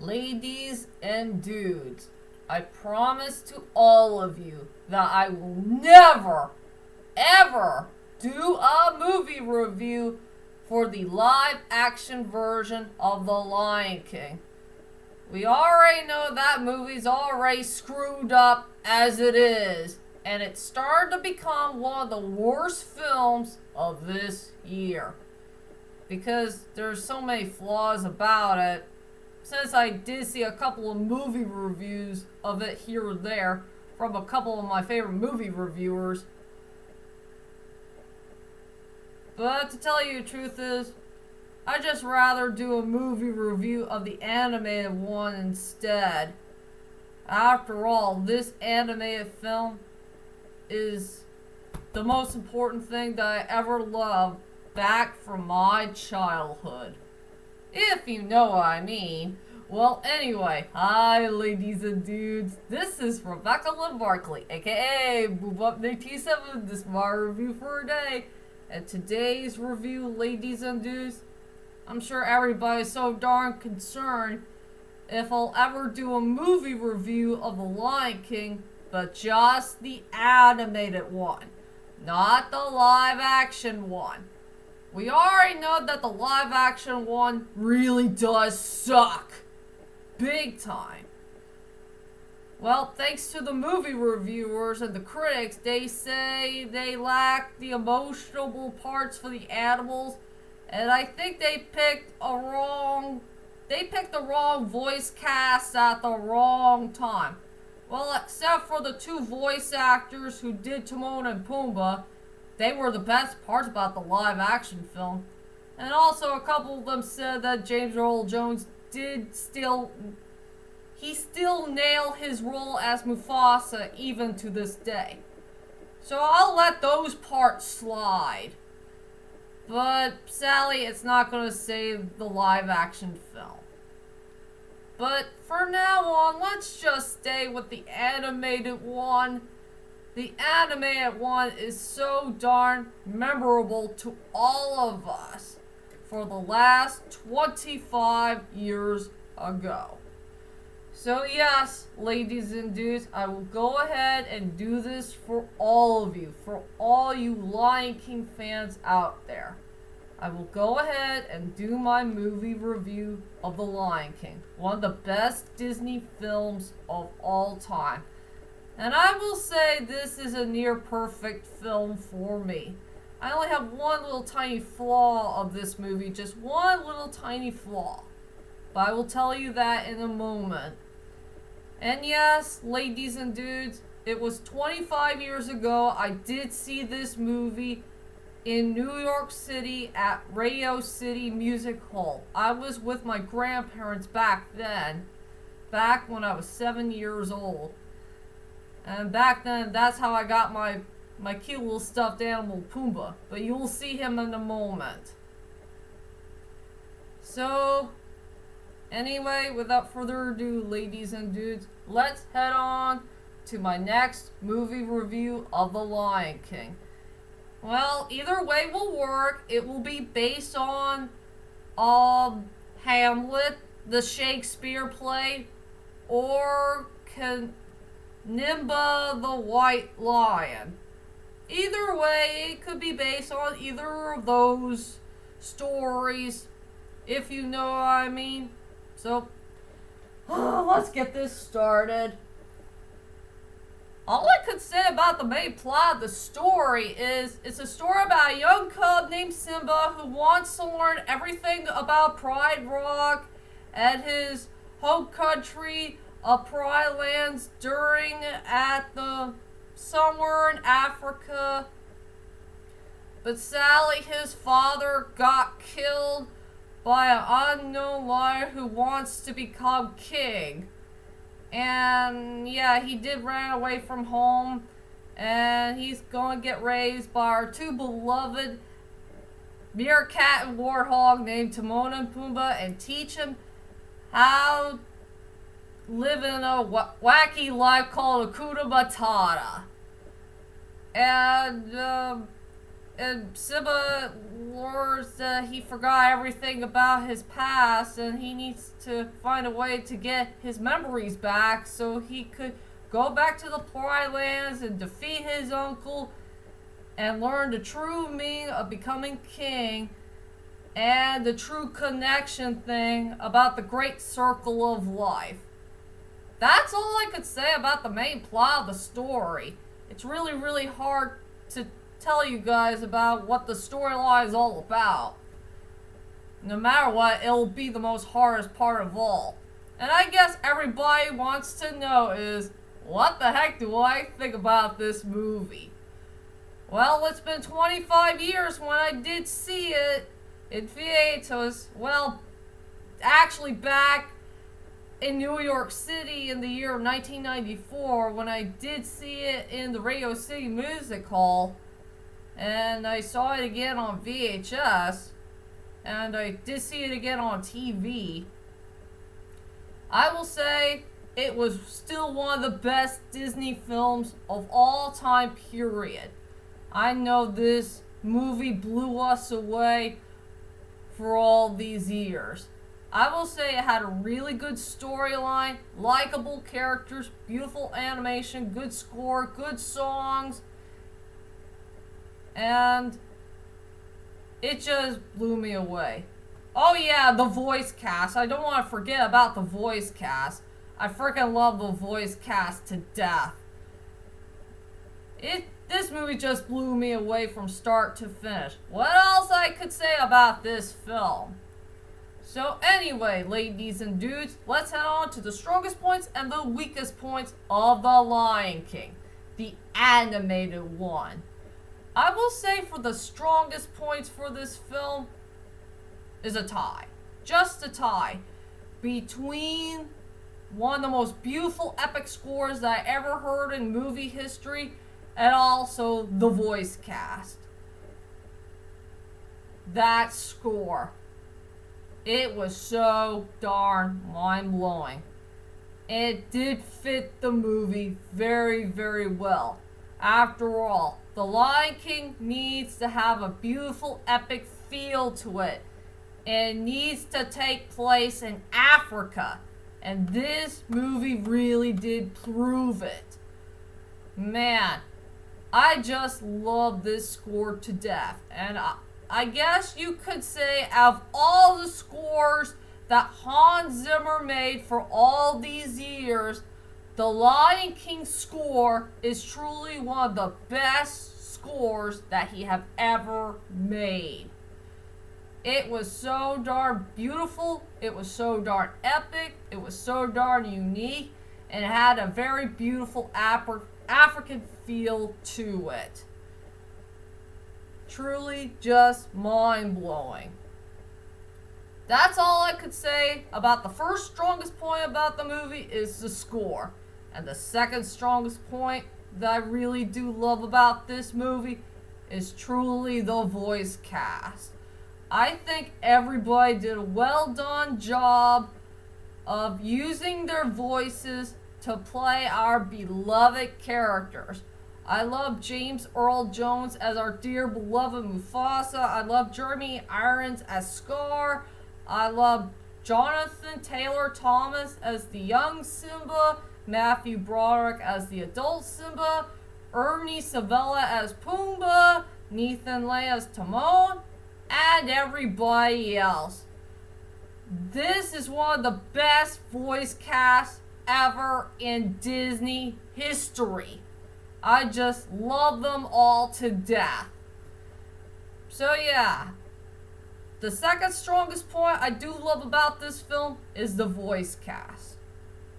Ladies and dudes, I promise to all of you that I will never, ever do a movie review for the live action version of The Lion King. We already know that movie's already screwed up as it is, and it's started to become one of the worst films of this year. Because there's so many flaws about it, since I did see a couple of movie reviews of it here or there from a couple of my favorite movie reviewers. But to tell you the truth is, I'd just rather do a movie review of the animated one instead. After all, this animated film is the most important thing that I ever loved back from my childhood. If you know what I mean. Well, anyway, hi ladies and dudes. This is Rebecca Lynn Barkley, aka Boob Up 1987. This is my review for a day. And today's review, ladies and dudes, I'm sure everybody's so darn concerned if I'll ever do a movie review of The Lion King, but just the animated one, not the live action one. We already know that the live action one really does suck. Big time. Well, thanks to the movie reviewers and the critics, they say they lack the emotional parts for the animals, and I think they picked the wrong voice cast at the wrong time. Well, except for the two voice actors who did Timon and Pumbaa, they were the best parts about the live action film. And also a couple of them said that James Earl Jones still nail his role as Mufasa even to this day. So I'll let those parts slide. But sadly, it's not going to save the live action film. But for now on, let's just stay with the animated one. The animated one is so darn memorable to all of us for the last 25 years ago. So yes, ladies and dudes, I will go ahead and do this for all of you, for all you Lion King fans out there. I will go ahead and do my movie review of The Lion King, one of the best Disney films of all time. And I will say this is a near perfect film for me. I only have one little tiny flaw of this movie, just one little tiny flaw. But I will tell you that in a moment. And yes, ladies and dudes, it was 25 years ago I did see this movie in New York City at Radio City Music Hall. I was with my grandparents back then, back when I was 7 years old. And back then, that's how I got my cute little stuffed animal, Pumbaa. But you'll see him in a moment. So, anyway, without further ado, ladies and dudes, let's head on to my next movie review of The Lion King. Well, either way will work. It will be based on Hamlet, the Shakespeare play, or Nimba the White Lion. Either way, it could be based on either of those stories, if you know what I mean. So, let's get this started. All I could say about the main plot of the story is it's a story about a young cub named Simba who wants to learn everything about Pride Rock and his home country of Pride Lands somewhere in Africa. But sadly, his father got killed by an unknown lion who wants to become king. And yeah, he did run away from home, and he's going to get raised by our two beloved meerkat and warthog named Timon and Pumbaa and teach him how to live in a wacky life called Hakuna Matata. And Simba learns that he forgot everything about his past and he needs to find a way to get his memories back so he could go back to the Pride Lands and defeat his uncle and learn the true meaning of becoming king and the true connection thing about the great circle of life. That's all I could say about the main plot of the story. It's really, really hard to tell you guys about what the storyline is all about. No matter what, it'll be the most hardest part of all. And I guess everybody wants to know is, what the heck do I think about this movie? Well, it's been 25 years when I did see it in theaters. Well, actually back in New York City in the year of 1994 when I did see it in the Radio City Music Hall. And I saw it again on VHS. And I did see it again on TV. I will say it was still one of the best Disney films of all time, period. I know this movie blew us away for all these years. I will say it had a really good storyline, likable characters, beautiful animation, good score, good songs, and it just blew me away. Oh yeah, the voice cast. I don't want to forget about the voice cast. I freaking love the voice cast to death. This movie just blew me away from start to finish. What else I could say about this film? So anyway, ladies and dudes, let's head on to the strongest points and the weakest points of The Lion King, the animated one. I will say for the strongest points for this film is a tie. Just a tie between one of the most beautiful epic scores that I ever heard in movie history and also the voice cast. That score. It was so darn mind-blowing. It did fit the movie very, very well. After all, The Lion King needs to have a beautiful, epic feel to it. It needs to take place in Africa. And this movie really did prove it. Man, I just love this score to death. And I guess you could say out of all the scores that Hans Zimmer made for all these years, the Lion King score is truly one of the best scores that he have ever made. It was so darn beautiful, it was so darn epic, it was so darn unique, and it had a very beautiful African feel to it. Truly just mind-blowing. That's all I could say about the first strongest point about the movie is the score. And the second strongest point that I really do love about this movie is truly the voice cast. I think everybody did a well done job of using their voices to play our beloved characters. I love James Earl Jones as our dear beloved Mufasa. I love Jeremy Irons as Scar. I love Jonathan Taylor Thomas as the young Simba. Matthew Broderick as the adult Simba. Ernie Savella as Pumbaa. Nathan Lay as Timon. And everybody else. This is one of the best voice casts ever in Disney history. I just love them all to death. So yeah, the second strongest point I do love about this film is the voice cast.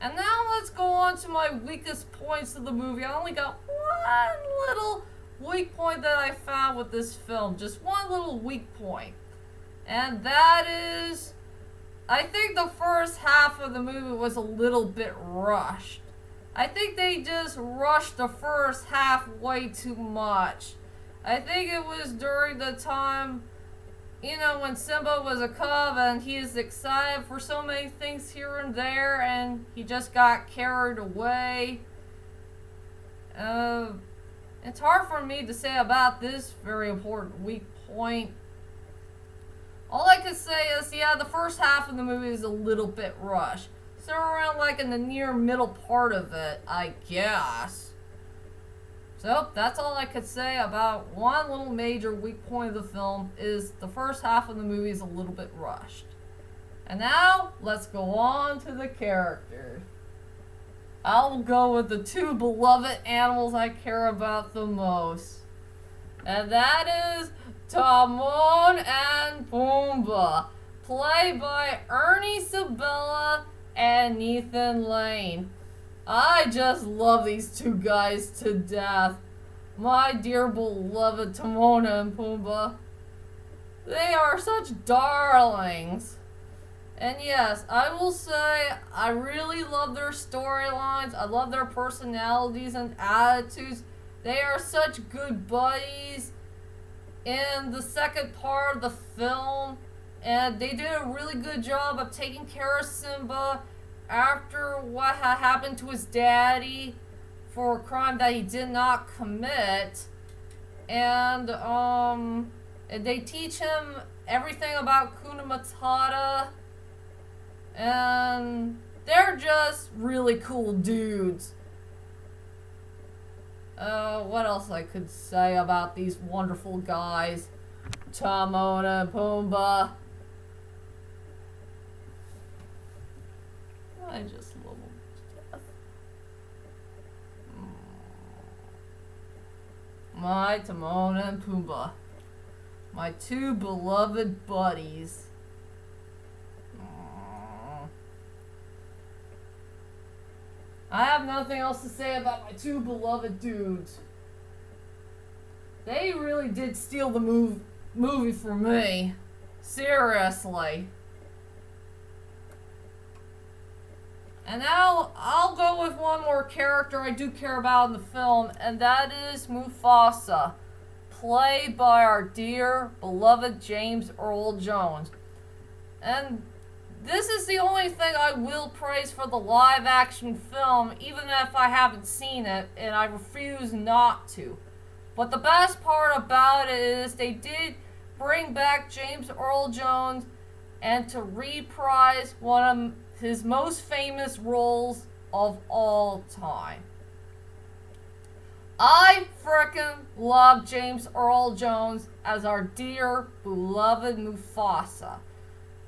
And now let's go on to my weakest points of the movie. I only got one little weak point that I found with this film. Just one little weak point. And that is, I think the first half of the movie was a little bit rushed. I think they just rushed the first half way too much. I think it was during the time, when Simba was a cub and he is excited for so many things here and there and he just got carried away. It's hard for me to say about this very important weak point All I could say is, yeah, the first half of the movie is a little bit rushed. So around like in the near middle part of it, I guess. So that's all I could say about one little major weak point of the film is the first half of the movie is a little bit rushed. And now, let's go on to the characters. I'll go with the two beloved animals I care about the most. And that is Timon and Pumbaa, played by Ernie Sabella and Ethan Lane. I just love these two guys to death. My dear beloved Timon and Pumbaa. They are such darlings. And yes, I will say, I really love their storylines. I love their personalities and attitudes. They are such good buddies in the second part of the film. And they did a really good job of taking care of Simba after what had happened to his daddy for a crime that he did not commit. And they teach him everything about Kuna Matata. And they're just really cool dudes. What else I could say about these wonderful guys? Timon and Pumbaa. I just love them to death. My Timon and Pumbaa. My two beloved buddies. I have nothing else to say about my two beloved dudes. They really did steal the movie for me. Seriously. And now, I'll go with one more character I do care about in the film, and that is Mufasa, played by our dear, beloved James Earl Jones. And this is the only thing I will praise for the live-action film, even if I haven't seen it, and I refuse not to. But the best part about it is they did bring back James Earl Jones and to reprise one of his most famous roles of all time. I frickin' love James Earl Jones as our dear, beloved Mufasa.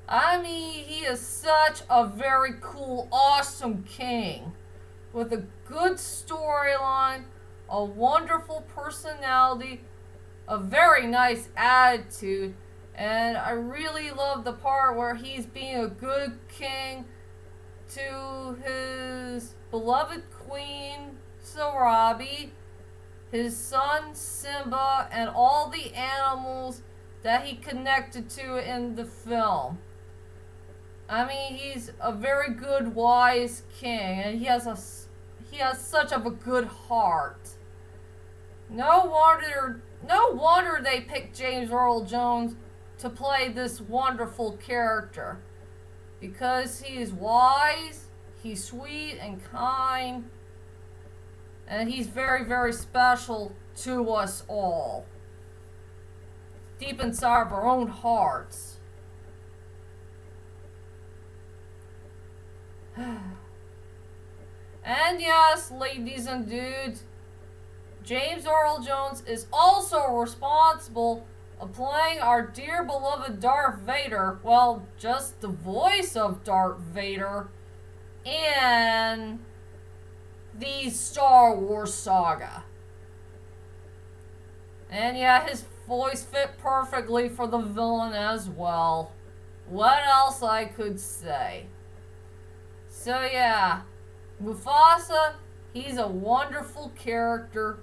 I mean, he is such a very cool, awesome king with a good storyline, a wonderful personality, a very nice attitude, and I really love the part where he's being a good king to his beloved queen, Sarabi, his son, Simba, and all the animals that he connected to in the film. I mean, he's a very good, wise king, and he has such of a good heart. No wonder they picked James Earl Jones to play this wonderful character. Because he is wise, he's sweet and kind, and he's very, very special to us all. Deep inside of our own hearts. And yes, ladies and dudes, James Earl Jones is also responsible of playing our dear beloved Darth Vader, well, just the voice of Darth Vader, in the Star Wars saga. And yeah, his voice fit perfectly for the villain as well. What else I could say? So yeah, Mufasa, he's a wonderful character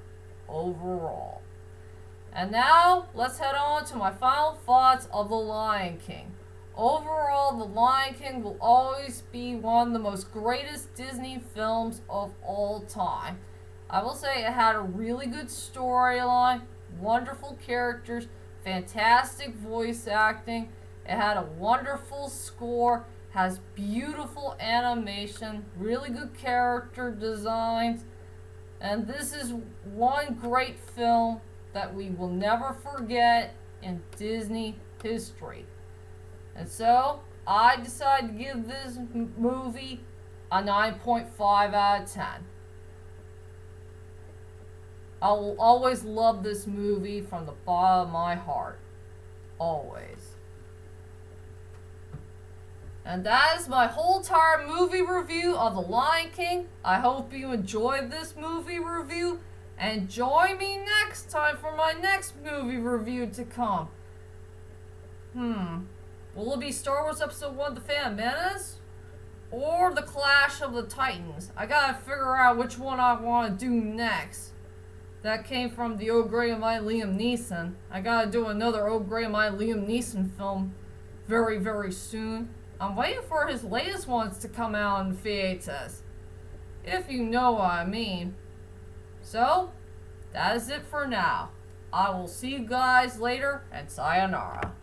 overall. And now, let's head on to my final thoughts of The Lion King. Overall, The Lion King will always be one of the most greatest Disney films of all time. I will say it had a really good storyline, wonderful characters, fantastic voice acting. It had a wonderful score, has beautiful animation, really good character designs, and this is one great film that we will never forget in Disney history. And so, I decided to give this movie a 9.5 out of 10. I'll always love this movie from the bottom of my heart. Always. And that is my whole entire movie review of The Lion King. I hope you enjoyed this movie review. And join me next time for my next movie review to come. Will it be Star Wars Episode 1 The Phantom Menace? Or The Clash of the Titans? I gotta figure out which one I want to do next. That came from the Oh Great and Mighty Liam Neeson. I gotta do another Oh Great and Mighty Liam Neeson film very, very soon. I'm waiting for his latest ones to come out in theaters. If you know what I mean. So, that is it for now. I will see you guys later, and sayonara.